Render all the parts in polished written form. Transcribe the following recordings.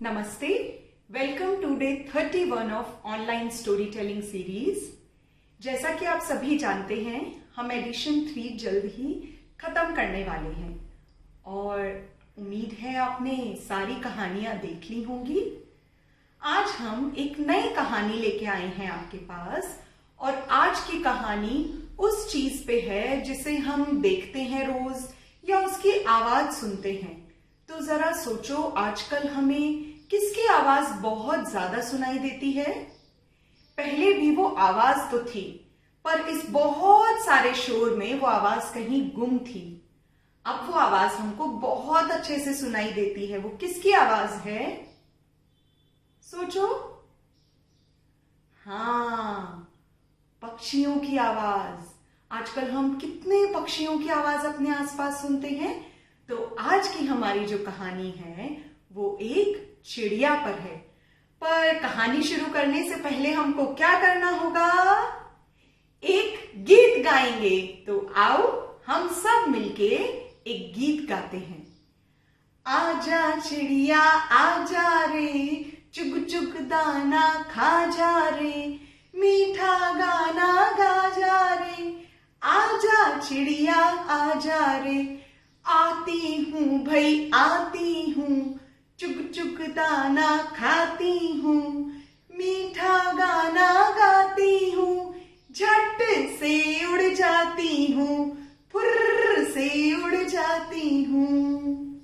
नमस्ते, welcome to day 31 of online story telling series. जैसा कि आप सभी जानते हैं, हम एडिशन 3 जल्द ही खत्म करने वाले हैं और उम्मीद है आपने सारी कहानियां देख ली होंगी। आज हम एक नई कहानी लेके आए हैं आपके पास और आज की कहानी उस चीज पे है जिसे हम देखते हैं रोज या उसकी आवाज सुनते हैं। तो जरा सोचो, आजकल हमें किसकी आवाज बहुत ज्यादा सुनाई देती है? पहले भी वो आवाज तो थी, पर इस बहुत सारे शोर में वो आवाज कहीं गुम थी। अब वो आवाज हमको बहुत अच्छे से सुनाई देती है। वो किसकी आवाज है? सोचो। हाँ, पक्षियों की आवाज। आजकल हम कितने पक्षियों की आवाज अपने आसपास सुनते हैं। तो आज की हमारी जो कहानी है वो एक चिड़िया पर है। पर कहानी शुरू करने से पहले हमको क्या करना होगा? एक गीत गाएंगे। तो आओ हम सब मिलके एक गीत गाते हैं। आजा चिड़िया आजा रे, चुग चुग दाना खा जा रे, मीठा गाना गा जा रे। आजा चिड़िया आजा रे, आती हूँ भई आती हूँ, चुग चुग दाना खाती हूँ, मीठा गाना गाती हूँ, झट से उड़ जाती हूँ, फुर्र से उड़ जाती हूँ।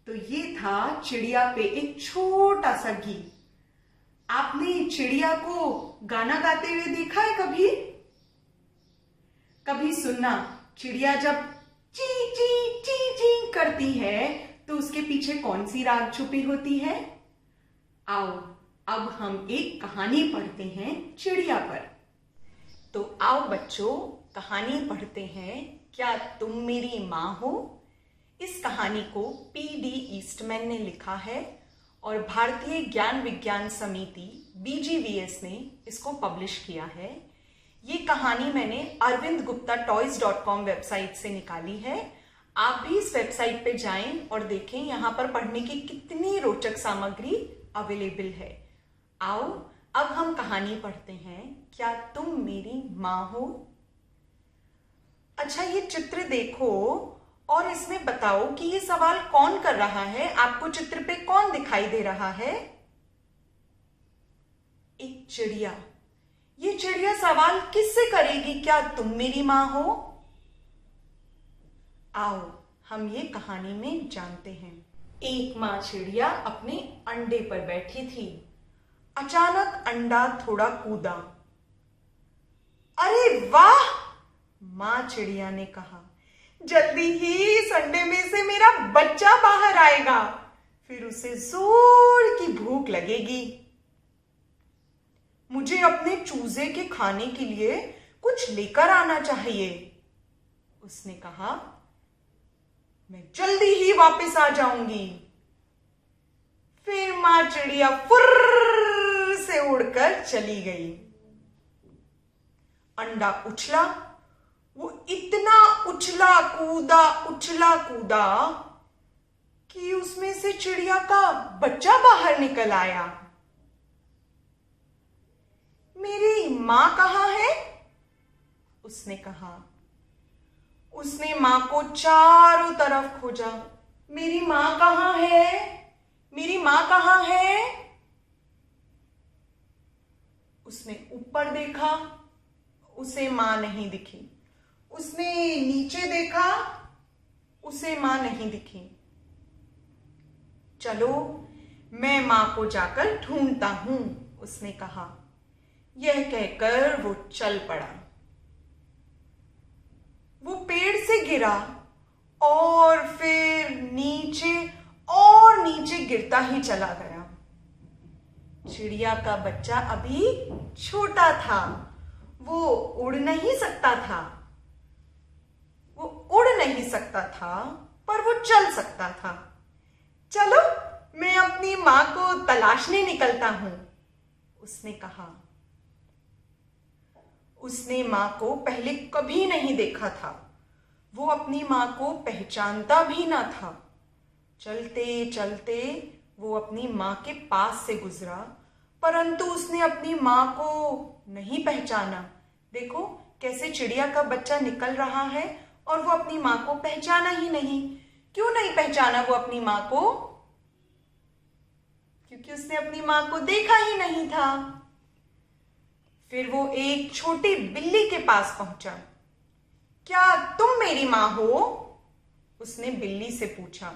तो ये था चिड़िया पे एक छोटा सा गीत। आपने चिड़िया को गाना गाते हुए देखा है कभी? कभी सुनना, चिड़िया जब ची ची ची ची करती है तो उसके पीछे कौन सी राग छुपी होती है? आओ अब हम एक कहानी पढ़ते हैं चिड़िया पर। तो आओ बच्चों, कहानी पढ़ते हैं, क्या तुम मेरी माँ हो। इस कहानी को पी.डी. ईस्टमैन ने लिखा है और भारतीय ज्ञान विज्ञान समिति BGVS ने इसको पब्लिश किया है। ये कहानी मैंने arvindguptatoys.com वेबसाइट से निकाली है। आप भी इस वेबसाइट पे जाएं और देखें, यहाँ पर पढ़ने की कितनी रोचक सामग्री अवेलेबल है। आओ अब हम कहानी पढ़ते हैं, क्या तुम मेरी माँ हो। अच्छा, ये चित्र देखो और इसमें बताओ कि ये सवाल कौन कर रहा है। आपको चित्र पे कौन दिखाई दे रहा है? एक चिड़िया। ये चिड़िया सवाल किससे करेगी, क्या तुम मेरी माँ हो। आओ हम ये कहानी में जानते हैं। एक माँ चिड़िया अपने अंडे पर बैठी थी। अचानक अंडा थोड़ा कूदा। अरे वाह, माँ चिड़िया ने कहा, जल्दी ही इस अंडे में से मेरा बच्चा बाहर आएगा, फिर उसे जोर की भूख लगेगी। मुझे अपने चूजे के खाने के लिए कुछ लेकर आना चाहिए, उसने कहा। मैं जल्दी ही वापस आ जाऊंगी। फिर माँ चिड़िया फुर्र से उड़कर चली गई। अंडा उछला, वो इतना उछला कूदा कि उसमें से चिड़िया का बच्चा बाहर निकल आया। मेरी माँ कहाँ है? उसने कहा। उसने माँ को चारों तरफ खोजा। मेरी माँ कहाँ है? मेरी माँ कहाँ है? उसने ऊपर देखा, उसे माँ नहीं दिखी। उसने नीचे देखा, उसे माँ नहीं दिखी। चलो मैं माँ को जाकर ढूंढता हूं, उसने कहा। यह कहकर वो चल पड़ा। वो पेड़ से गिरा और फिर नीचे और नीचे गिरता ही चला गया। चिड़िया का बच्चा अभी छोटा था, वो उड़ नहीं सकता था। वो उड़ नहीं सकता था, पर वो चल सकता था। चलो मैं अपनी माँ को तलाशने निकलता हूं, उसने कहा। उसने माँ को पहले कभी नहीं देखा था। वो अपनी माँ को पहचानता भी ना था। चलते चलते वो अपनी माँ के पास से गुजरा, परंतु उसने अपनी माँ को नहीं पहचाना। देखो कैसे चिड़िया का बच्चा निकल रहा है और वो अपनी माँ को पहचाना ही नहीं। क्यों नहीं पहचाना वो अपनी माँ को? क्योंकि उसने अपनी माँ को देखा ही नहीं था। फिर वो एक छोटी बिल्ली के पास पहुंचा। क्या तुम मेरी माँ हो? उसने बिल्ली से पूछा।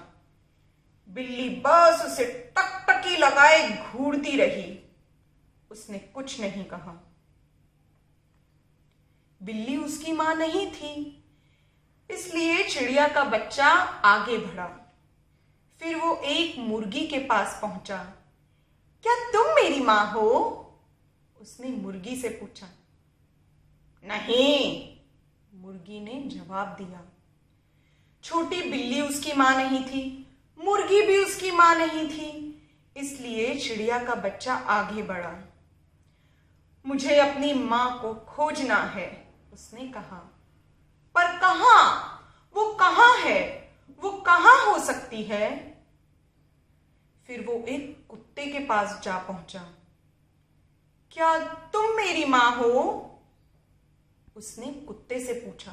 बिल्ली बस उसे टकटकी लगाए घूरती रही। उसने कुछ नहीं कहा। बिल्ली उसकी माँ नहीं थी, इसलिए चिड़िया का बच्चा आगे बढ़ा। फिर वो एक मुर्गी के पास पहुंचा। क्या तुम मेरी माँ हो? उसने मुर्गी से पूछा। नहीं, मुर्गी ने जवाब दिया। छोटी बिल्ली उसकी माँ नहीं थी, मुर्गी भी उसकी माँ नहीं थी, इसलिए चिड़िया का बच्चा आगे बढ़ा। मुझे अपनी माँ को खोजना है, उसने कहा। पर कहाँ? वो कहाँ है? वो कहाँ हो सकती है? फिर वो एक कुत्ते के पास जा पहुंचा। क्या तुम मेरी माँ हो? उसने कुत्ते से पूछा।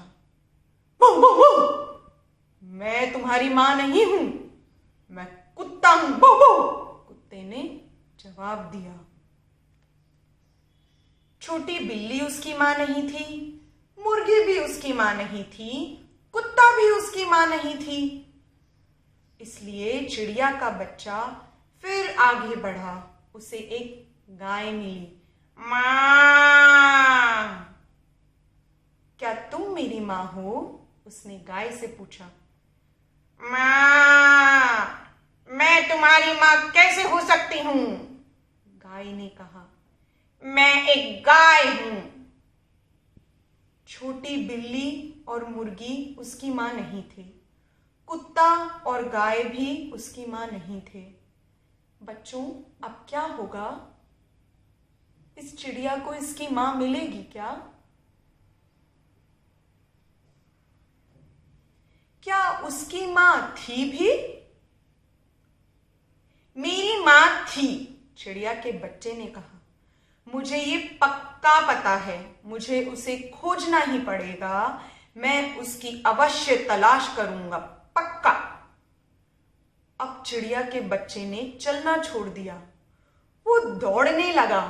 वो, वो, वो। मैं तुम्हारी माँ नहीं हूं, मैं कुत्ता हूं। वो, वो। कुत्ते ने जवाब दिया। छोटी बिल्ली उसकी माँ नहीं थी, मुर्गी भी उसकी माँ नहीं थी, कुत्ता भी उसकी माँ नहीं थी, इसलिए चिड़िया का बच्चा फिर आगे बढ़ा। उसे एक गाय मिली। माँ, क्या तुम मेरी माँ हो? उसने गाय से पूछा। माँ, मैं तुम्हारी माँ कैसे हो सकती हूँ? गाय ने कहा। मैं एक गाय हूं। छोटी बिल्ली और मुर्गी उसकी माँ नहीं थे, कुत्ता और गाय भी उसकी माँ नहीं थे। बच्चों, अब क्या होगा? इस चिड़िया को इसकी माँ मिलेगी क्या? क्या उसकी माँ थी भी? मेरी माँ थी, चिड़िया के बच्चे ने कहा। मुझे ये पक्का पता है, मुझे उसे खोजना ही पड़ेगा। मैं उसकी अवश्य तलाश करूंगा, पक्का। अब चिड़िया के बच्चे ने चलना छोड़ दिया। वो दौड़ने लगा।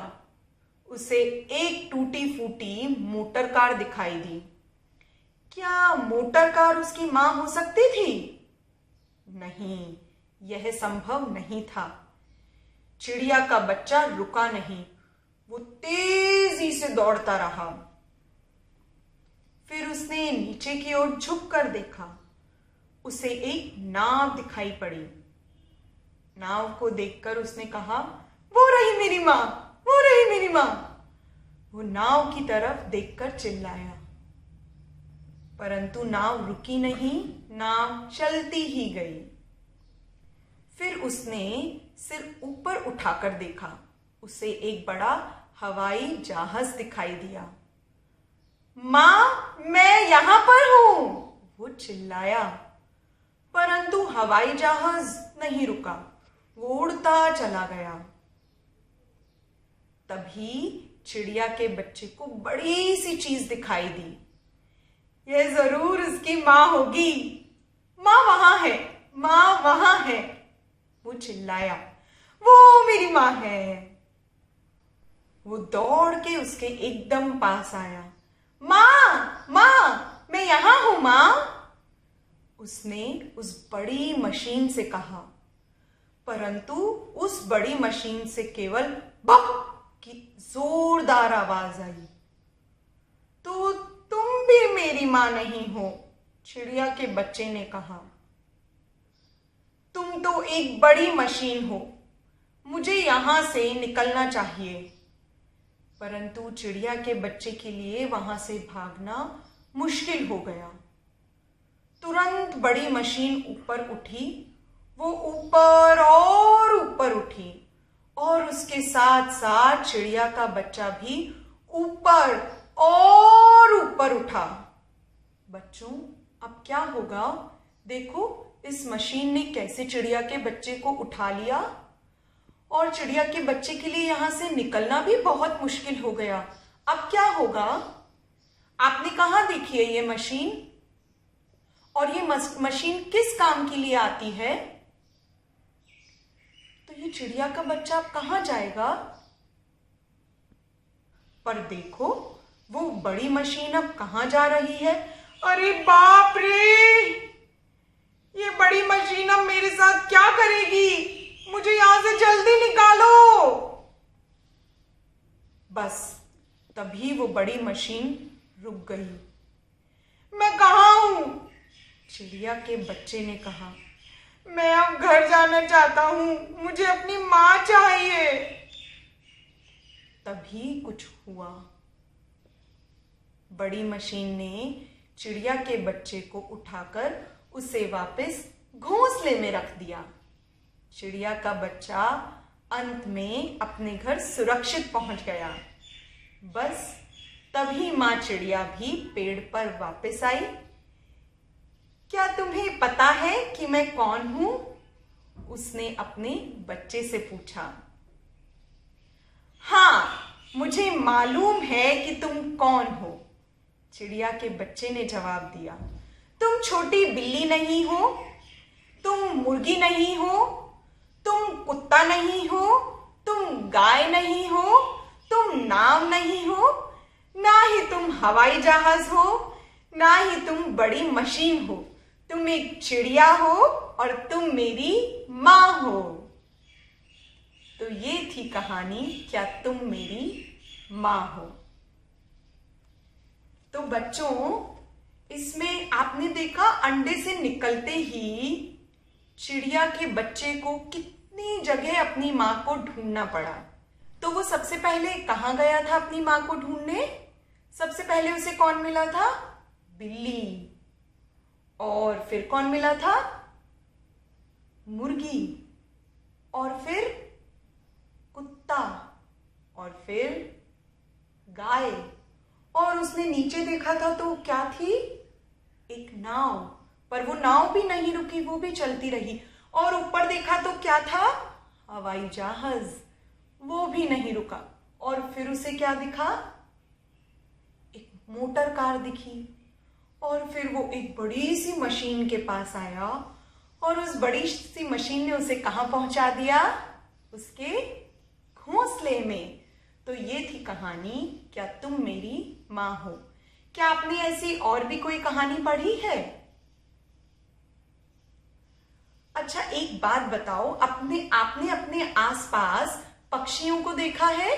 उसे एक टूटी फूटी मोटर कार दिखाई दी। क्या मोटर कार उसकी मां हो सकती थी? नहीं, यह संभव नहीं था। चिड़िया का बच्चा रुका नहीं, वो तेजी से दौड़ता रहा। फिर उसने नीचे की ओर झुककर देखा। उसे एक नाव दिखाई पड़ी। नाव को देखकर उसने कहा, वो रही मेरी मां, वो रही मेरी मां। वो नाव की तरफ देखकर चिल्लाया, परंतु नाव रुकी नहीं, नाव चलती ही गई। फिर उसने सिर ऊपर उठाकर देखा। उसे एक बड़ा हवाई जहाज दिखाई दिया। मां, मैं यहां पर हूं, वो चिल्लाया। परंतु हवाई जहाज नहीं रुका, वो उड़ता चला गया। तभी चिड़िया के बच्चे को बड़ी सी चीज दिखाई दी। यह जरूर उसकी मां होगी। मां वहां है, मां वहां है, वो चिल्लाया। वो मेरी मां है। वो दौड़ के उसके एकदम पास आया। मां, मां, मैं यहां हूं मां, उसने उस बड़ी मशीन से कहा। परंतु उस बड़ी मशीन से केवल बक की जोरदार आवाज आई। तो तुम भी मेरी मां नहीं हो, चिड़िया के बच्चे ने कहा। तुम तो एक बड़ी मशीन हो, मुझे यहां से निकलना चाहिए। परंतु चिड़िया के बच्चे के लिए वहां से भागना मुश्किल हो गया। तुरंत बड़ी मशीन ऊपर उठी। वो ऊपर और ऊपर उठी और उसके साथ साथ चिड़िया का बच्चा भी ऊपर और ऊपर उठा। बच्चों, अब क्या होगा? देखो, इस मशीन ने कैसे चिड़िया के बच्चे को उठा लिया। और चिड़िया के बच्चे के लिए यहां से निकलना भी बहुत मुश्किल हो गया। अब क्या होगा? आपने कहाँ देखी है ये मशीन? और ये मशीन किस काम के लिए आती है? तो ये चिड़िया का बच्चा अब कहाँ जाएगा? पर देखो, वो बड़ी मशीन अब कहाँ जा रही है? अरे बाप रे! ये बड़ी मशीन अब मेरे साथ क्या करेगी? मुझे यहां से जल्दी निकालो। बस तभी वो बड़ी मशीन रुक गई। मैं कहाँ हूं? चिड़िया के बच्चे ने कहा, मैं अब घर जाना चाहता हूं, मुझे अपनी माँ चाहिए। तभी कुछ हुआ। बड़ी मशीन ने चिड़िया के बच्चे को उठाकर उसे वापस घोंसले में रख दिया। चिड़िया का बच्चा अंत में अपने घर सुरक्षित पहुंच गया। बस तभी माँ चिड़िया भी पेड़ पर वापस आई। क्या तुम्हें पता है कि मैं कौन हूं? उसने अपने बच्चे से पूछा। हाँ, मुझे मालूम है कि तुम कौन हो, चिड़िया के बच्चे ने जवाब दिया। तुम छोटी बिल्ली नहीं हो, तुम मुर्गी नहीं हो, तुम कुत्ता नहीं हो, तुम गाय नहीं हो, तुम नाव नहीं हो, ना ही तुम हवाई जहाज हो, ना ही तुम बड़ी मशीन हो। तुम एक चिड़िया हो और तुम मेरी माँ हो। तो ये थी कहानी, क्या तुम मेरी माँ हो। तो बच्चों, इसमें आपने देखा अंडे से निकलते ही चिड़िया के बच्चे को कितनी जगह अपनी माँ को ढूंढना पड़ा। तो वो सबसे पहले कहाँ गया था अपनी माँ को ढूंढने? सबसे पहले उसे कौन मिला था? बिल्ली। और फिर कौन मिला था? मुर्गी। और फिर कुत्ता। और फिर गाय। और उसने नीचे देखा था तो क्या थी? एक नाव। पर वो नाव भी नहीं रुकी, वो भी चलती रही। और ऊपर देखा तो क्या था? हवाई जहाज। वो भी नहीं रुका। और फिर उसे क्या दिखा? एक मोटर कार दिखी। और फिर वो एक बड़ी सी मशीन के पास आया और उस बड़ी सी मशीन ने उसे कहां पहुंचा दिया? उसके घोंसले में। तो ये थी कहानी, क्या तुम मेरी माँ हो। क्या आपने ऐसी और भी कोई कहानी पढ़ी है? अच्छा, एक बात बताओ, आपने अपने आसपास पक्षियों को देखा है?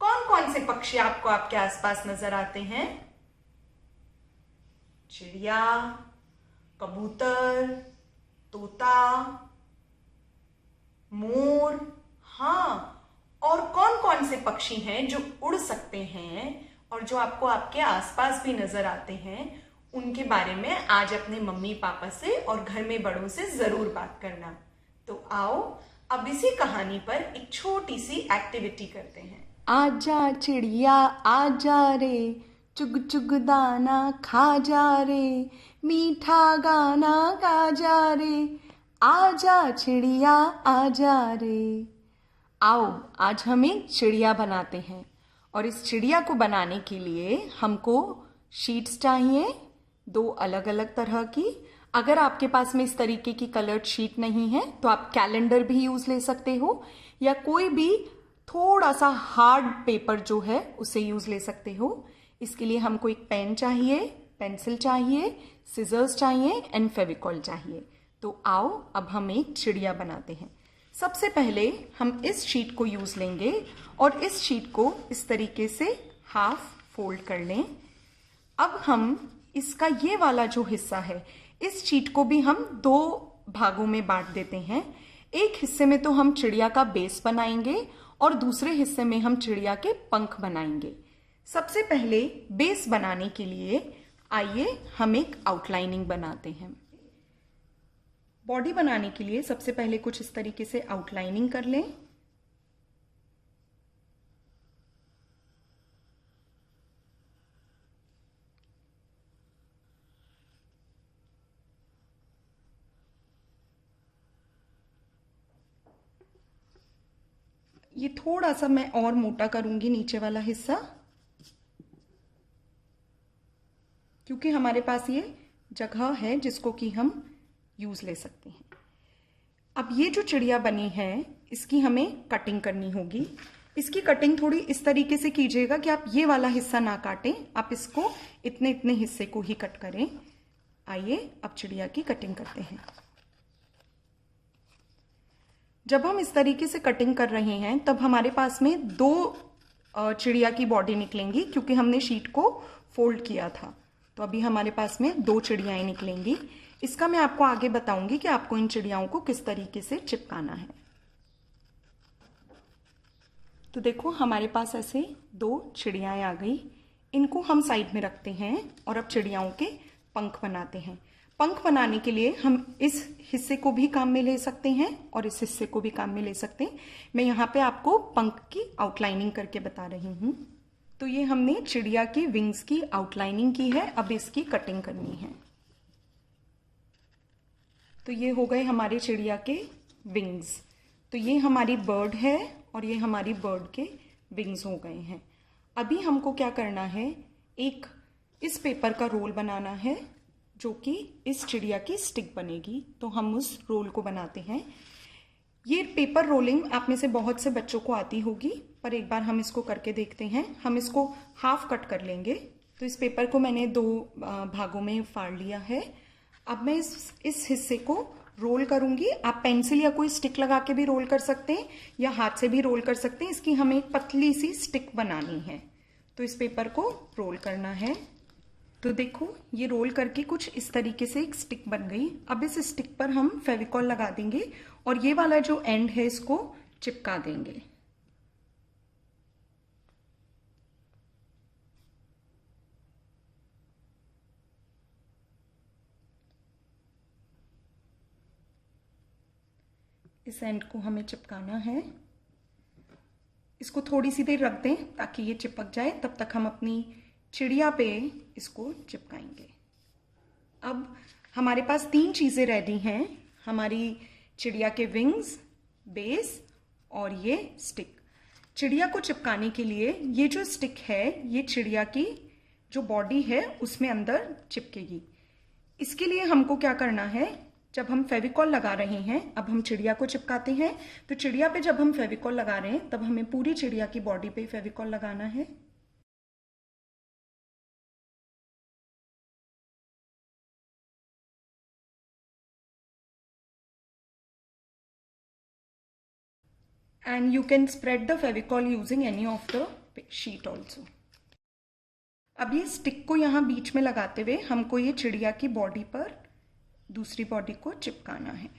कौन कौन से पक्षी आपको आपके आसपास नजर आते हैं? चिड़िया, कबूतर, तोता, मोर। हाँ, और कौन कौन से पक्षी हैं जो उड़ सकते हैं और जो आपको आपके आसपास भी नजर आते हैं? उनके बारे में आज अपने मम्मी पापा से और घर में बड़ों से जरूर बात करना। तो आओ अब इसी कहानी पर एक छोटी सी एक्टिविटी करते हैं। आजा चिड़िया आजा रे, चुग चुग दाना खा जा रे, मीठा गाना गा जा रे, आजा चिड़िया आजा रे। आओ आज हम एक चिड़िया बनाते हैं। और इस चिड़िया को बनाने के लिए हमको शीट्स चाहिए, 2 अलग अलग तरह की। अगर आपके पास में इस तरीके की कलर्ड शीट नहीं है तो आप कैलेंडर भी यूज ले सकते हो, या कोई भी थोड़ा सा हार्ड पेपर जो है उसे यूज ले सकते हो। इसके लिए हमको एक पेन चाहिए, पेंसिल चाहिए, सिजर्स चाहिए एंड फेविकॉल चाहिए। तो आओ अब हम एक चिड़िया बनाते हैं। सबसे पहले हम इस शीट को यूज लेंगे और इस शीट को इस तरीके से हाफ फोल्ड कर लें। अब हम इसका ये वाला जो हिस्सा है, इस शीट को भी हम 2 भागों में बांट देते हैं। एक हिस्से में तो हम चिड़िया का बेस बनाएंगे और दूसरे हिस्से में हम चिड़िया के पंख बनाएंगे। सबसे पहले बेस बनाने के लिए आइए हम एक आउटलाइनिंग बनाते हैं। बॉडी बनाने के लिए सबसे पहले कुछ इस तरीके से आउटलाइनिंग कर लें। ये थोड़ा सा मैं और मोटा करूंगी नीचे वाला हिस्सा, क्योंकि हमारे पास ये जगह है जिसको कि हम यूज ले सकते हैं। अब ये जो चिड़िया बनी है इसकी हमें कटिंग करनी होगी। इसकी कटिंग थोड़ी इस तरीके से कीजिएगा कि आप ये वाला हिस्सा ना काटें, आप इसको इतने इतने हिस्से को ही कट करें। आइए अब चिड़िया की कटिंग करते हैं। जब हम इस तरीके से कटिंग कर रहे हैं तब हमारे पास में 2 चिड़िया की बॉडी निकलेंगी, क्योंकि हमने शीट को फोल्ड किया था। तो अभी हमारे पास में 2 चिड़ियाएं निकलेंगी। इसका मैं आपको आगे बताऊंगी कि आपको इन चिड़ियाओं को किस तरीके से चिपकाना है। तो देखो हमारे पास ऐसे 2 चिड़ियाएं आ गई। इनको हम साइड में रखते हैं और अब चिड़ियाओं के पंख बनाते हैं। पंख बनाने के लिए हम इस हिस्से को भी काम में ले सकते हैं और इस हिस्से को भी काम में ले सकते हैं। मैं यहाँ पे आपको पंख की आउटलाइनिंग करके बता रही हूँ। तो ये हमने चिड़िया की विंग्स की आउटलाइनिंग की है, अब इसकी कटिंग करनी है। तो ये हो गए हमारे चिड़िया के विंग्स। तो ये हमारी बर्ड है और ये हमारी बर्ड के विंग्स हो गए हैं। अभी हमको क्या करना है, एक इस पेपर का रोल बनाना है जो कि इस चिड़िया की स्टिक बनेगी। तो हम उस रोल को बनाते हैं। ये पेपर रोलिंग आप में से बहुत से बच्चों को आती होगी, पर एक बार हम इसको करके देखते हैं। हम इसको हाफ कट कर लेंगे। तो इस पेपर को मैंने 2 भागों में फाड़ लिया है। अब मैं इस हिस्से को रोल करूंगी। आप पेंसिल या कोई स्टिक लगा के भी रोल कर सकते हैं या हाथ से भी रोल कर सकते हैं। इसकी हमें एक पतली सी स्टिक बनानी है। तो इस पेपर को रोल करना है। तो देखो ये रोल करके कुछ इस तरीके से एक स्टिक बन गई। अब इस स्टिक पर हम फेविकॉल लगा देंगे और ये वाला जो एंड है इसको चिपका देंगे। इस एंड को हमें चिपकाना है। इसको थोड़ी सी देर रख दें ताकि ये चिपक जाए। तब तक हम अपनी चिड़िया पे इसको चिपकाएंगे। अब हमारे पास 3 चीजें रेडी हैं, हमारी चिड़िया के विंग्स, बेस और ये स्टिक। चिड़िया को चिपकाने के लिए ये जो स्टिक है ये चिड़िया की जो बॉडी है उसमें अंदर चिपकेगी। इसके लिए हमको क्या करना है, जब हम फेविकॉल लगा रहे हैं, अब हम चिड़िया को चिपकाते हैं। तो चिड़िया पे जब हम फेविकॉल लगा रहे हैं तब हमें पूरी चिड़िया की बॉडी पे फेविकॉल लगाना है। And you can spread the Fevicol using any of the sheet also. अब ये स्टिक को यहाँ बीच में लगाते हुए हमको ये चिड़िया की बॉडी पर दूसरी बॉडी को चिपकाना है।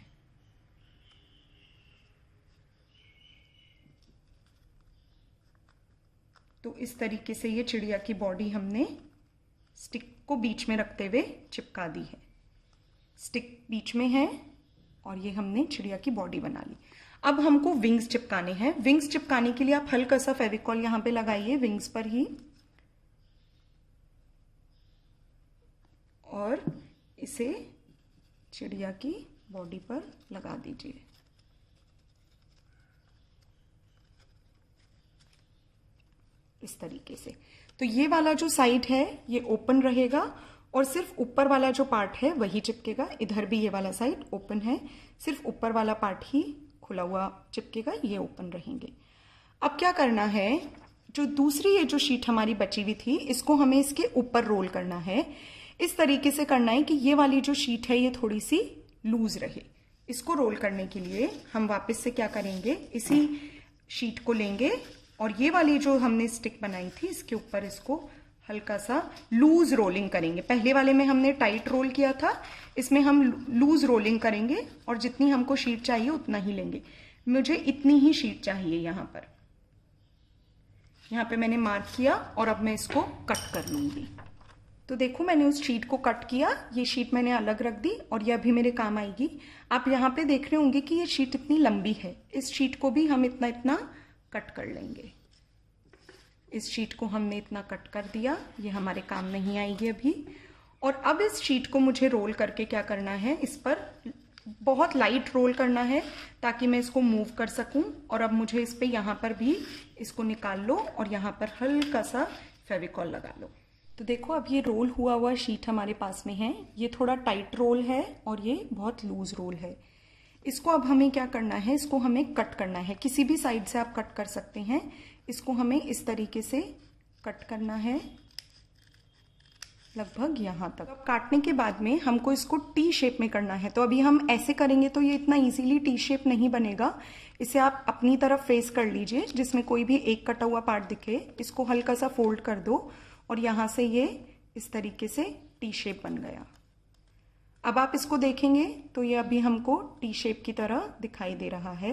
तो इस तरीके से ये चिड़िया की बॉडी हमने स्टिक को बीच में रखते हुए चिपका दी है। स्टिक बीच में है और ये हमने चिड़िया की बॉडी बना ली। अब हमको विंग्स चिपकाने हैं। विंग्स चिपकाने के लिए आप हल्का सा फेविकॉल यहां पे लगाइए विंग्स पर ही और इसे चिड़िया की बॉडी पर लगा दीजिए। इस तरीके से। तो ये वाला जो साइड है ये ओपन रहेगा और सिर्फ ऊपर वाला जो पार्ट है वही चिपकेगा। इधर भी ये वाला साइड ओपन है, सिर्फ ऊपर वाला पार्ट ही खुला हुआ चिपकेगा, ये ओपन रहेंगे। अब क्या करना है, जो दूसरी ये जो शीट हमारी बची हुई थी इसको हमें इसके ऊपर रोल करना है। इस तरीके से करना है कि ये वाली जो शीट है ये थोड़ी सी लूज रहे। इसको रोल करने के लिए हम वापस से क्या करेंगे, इसी शीट को लेंगे और ये वाली जो हमने स्टिक बनाई थी इसके ऊपर इसको हल्का सा लूज रोलिंग करेंगे। पहले वाले में हमने टाइट रोल किया था, इसमें हम लूज रोलिंग करेंगे और जितनी हमको शीट चाहिए उतना ही लेंगे। मुझे इतनी ही शीट चाहिए। यहाँ पे मैंने मार्क किया और अब मैं इसको कट कर लूंगी। तो देखो मैंने उस शीट को कट किया, ये शीट मैंने अलग रख दी और ये अभी मेरे काम आएगी। आप यहाँ पे देख रहे होंगे कि ये शीट इतनी लंबी है, इस शीट को भी हम इतना इतना कट कर लेंगे। इस शीट को हमने इतना कट कर दिया, ये हमारे काम नहीं आएगी अभी। और अब इस शीट को मुझे रोल करके क्या करना है, इस पर बहुत लाइट रोल करना है ताकि मैं इसको मूव कर सकूं। और अब मुझे इस पे यहाँ पर भी इसको निकाल लो और यहाँ पर हल्का सा फेविकॉल लगा लो। तो देखो अब ये रोल हुआ हुआ शीट हमारे पास में है। ये थोड़ा टाइट रोल है और ये बहुत लूज रोल है। इसको अब हमें क्या करना है, इसको हमें कट करना है। किसी भी साइड से आप कट कर सकते हैं। इसको हमें इस तरीके से कट करना है लगभग यहाँ तक। अब काटने के बाद में हमको इसको टी शेप में करना है। तो अभी हम ऐसे करेंगे तो ये इतना इजीली टी शेप नहीं बनेगा। इसे आप अपनी तरफ फेस कर लीजिए जिसमें कोई भी एक कटा हुआ पार्ट दिखे। इसको हल्का सा फोल्ड कर दो और यहाँ से ये इस तरीके से टी शेप बन गया। अब आप इसको देखेंगे तो ये अभी हमको टी शेप की तरह दिखाई दे रहा है।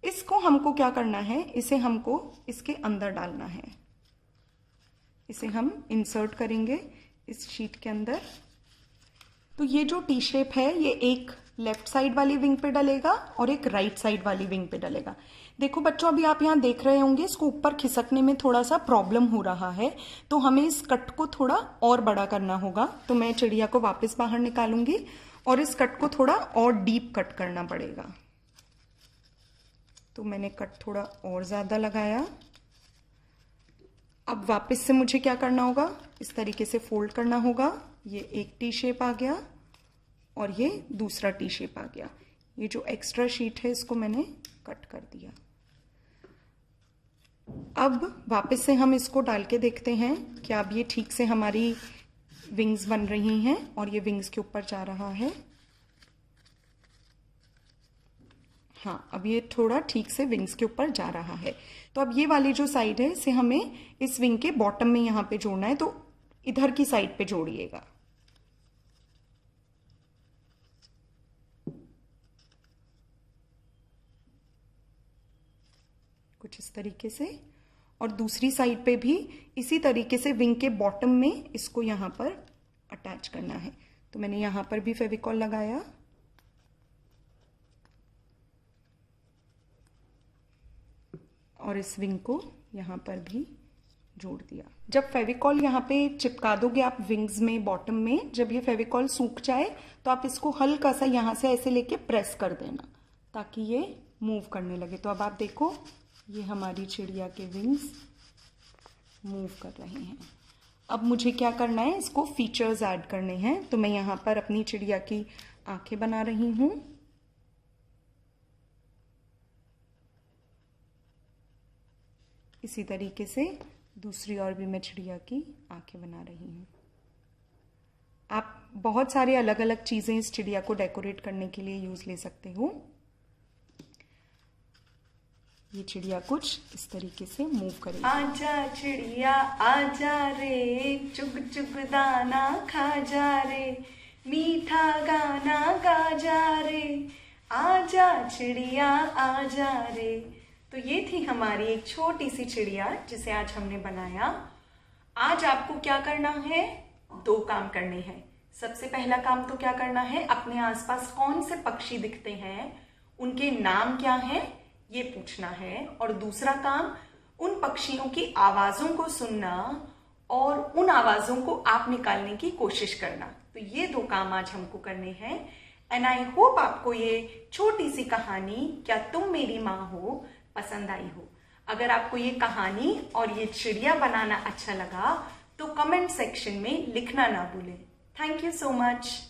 इसको हमको क्या करना है, इसे हमको इसके अंदर डालना है। इसे हम इंसर्ट करेंगे इस शीट के अंदर। तो ये जो टी शेप है ये एक लेफ्ट साइड वाली विंग पे डलेगा और एक राइट साइड वाली विंग पे डलेगा। देखो बच्चों, अभी आप यहाँ देख रहे होंगे इसको ऊपर खिसकने में थोड़ा सा प्रॉब्लम हो रहा है, तो हमें इस कट को थोड़ा और बड़ा करना होगा। तो मैं चिड़िया को वापस बाहर निकालूंगी और इस कट को थोड़ा और डीप कट करना पड़ेगा। तो मैंने कट थोड़ा और ज्यादा लगाया। अब वापस से मुझे क्या करना होगा, इस तरीके से फोल्ड करना होगा। ये एक टी शेप आ गया और ये दूसरा टी शेप आ गया। ये जो एक्स्ट्रा शीट है इसको मैंने कट कर दिया। अब वापस से हम इसको डाल के देखते हैं कि अब ये ठीक से हमारी विंग्स बन रही हैं और ये विंग्स के ऊपर जा रहा है। हाँ, अब ये थोड़ा ठीक से विंग्स के ऊपर जा रहा है। तो अब ये वाली जो साइड है इसे हमें इस विंग के बॉटम में यहाँ पे जोड़ना है। तो इधर की साइड पे जोड़िएगा। कुछ इस तरीके से। और दूसरी साइड पे भी इसी तरीके से विंग के बॉटम में इसको यहाँ पर अटैच करना है। तो मैंने यहाँ पर भी फेविकॉल लगाया और इस विंग को यहाँ पर भी जोड़ दिया। जब फेविकॉल यहाँ पे चिपका दोगे आप विंग्स में बॉटम में, जब ये फेविकॉल सूख जाए तो आप इसको हल्का सा यहाँ से ऐसे लेके प्रेस कर देना ताकि ये मूव करने लगे। तो अब आप देखो ये हमारी चिड़िया के विंग्स मूव कर रहे हैं। अब मुझे क्या करना है, इसको फीचर्स ऐड करने हैं। तो मैं यहाँ पर अपनी चिड़िया की आंखें बना रही हूँ। इसी तरीके से दूसरी और भी मैं चिड़िया की आंखें बना रही हूँ। आप बहुत सारे अलग अलग चीजें इस चिड़िया को डेकोरेट करने के लिए यूज ले सकते हो। ये चिड़िया कुछ इस तरीके से मूव करेगी। आजा चिड़िया आजा रे, चुग चुग दाना खा जा रे, मीठा गाना गा जा रे, आजा चिड़िया आजा रे। तो ये थी हमारी एक छोटी सी चिड़िया जिसे आज हमने बनाया। आज आपको क्या करना है, 2 काम करने हैं। सबसे पहला काम तो क्या करना है, अपने आसपास कौन से पक्षी दिखते हैं, उनके नाम क्या हैं, ये पूछना है। और दूसरा काम, उन पक्षियों की आवाजों को सुनना और उन आवाजों को आप निकालने की कोशिश करना। तो ये 2 काम आज हमको करने हैं। एंड आई होप आपको ये छोटी सी कहानी क्या तुम मेरी माँ हो पसंद आई हो। अगर आपको ये कहानी और ये चिड़िया बनाना अच्छा लगा तो कमेंट सेक्शन में लिखना ना भूलें। Thank you so much.